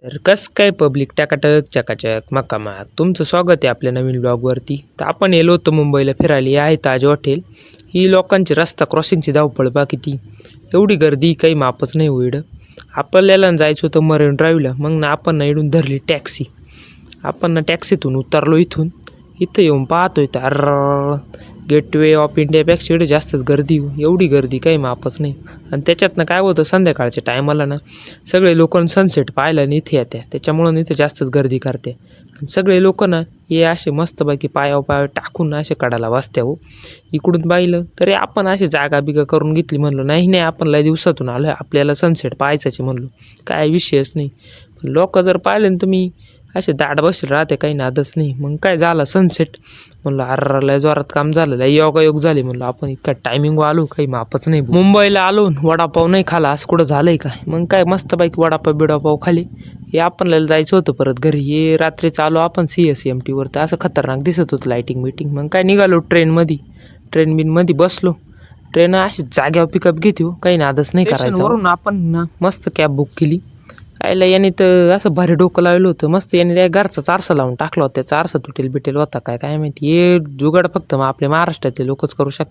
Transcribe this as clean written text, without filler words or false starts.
तर कसं काय पब्लिक टाकाटक चकाचक मकामाक तुमचं स्वागत आहे आपल्या नवीन ब्लॉगवरती. तर आपण येलो होतो मुंबईला फिरायला. हे आहे ताज हॉटेल. ही लोकांची रस्ता क्रॉसिंगची धावपळ बा किती, एवढी गर्दी काही मापच नाही होईड. आपल्याला जायचं होतं मरीन ड्राईव्हला. मग ना आपण ना इकडून धरली टॅक्सी. आपण ना टॅक्सीतून उतरलो. इथं येऊन पाहतोय तर गेटवे ऑफ इंडियापेक्षा इकडे जास्तच गर्दी. एवढी गर्दी काही मापच नाही. आणि त्याच्यातनं काय होतं, संध्याकाळच्या टायमाला ना सगळे लोक सनसेट पाहायला आणि इथे येते, त्याच्यामुळं इथे जास्तच गर्दी करते. आणि सगळे लोक ना हे असे मस्तपैकी पायावर टाकून असे कडाला बसते हो. इकडून पाहिलं तरी आपण अशी जागा बिगा करून घेतली. म्हणलो नाही आपण लय दिवसातून आलो आहे, आपल्याला सनसेट पाहायचं म्हणलो, काय विषयच नाही. लोक जर पाहिले ना तुम्ही असे दाट बसले राहते, काही नादच नाही. मग काय झालं सनसेट, म्हणलं अरे लय जोरात काम झालं, योगायोग झाले. म्हणलं आपण इतका टायमिंग आलो, काही मापच नाही. मुंबईला आलो वडापाव नाही खाला असं कुठं झालंय काय? मग काय मस्तपैकी वडापाव बिडापाव खाली हे आपल्याला जायचं होतं परत घरी. हे रात्री चालू आपण CSMT वर, तर असं खतरनाक दिसत होतं लाईटिंग मीटिंग. मग काय निघालो ट्रेन बिनमध्ये बसलो. ट्रेन अशी जाग्यावर पिकअप घेते हो, काही नादच नाही करायचं. वरून आपण ना मस्त कॅब बुक केली. आयला याने तर असं भारी डोकं लावलं होतं मस्त. याने घरचा आरसा लावून टाकला होता. त्याचा आरसा तुटेल बिटेल होता काय माहिती. हे जुगाड फक्त मग आपल्या महाराष्ट्रातले लोकच करू शकतात.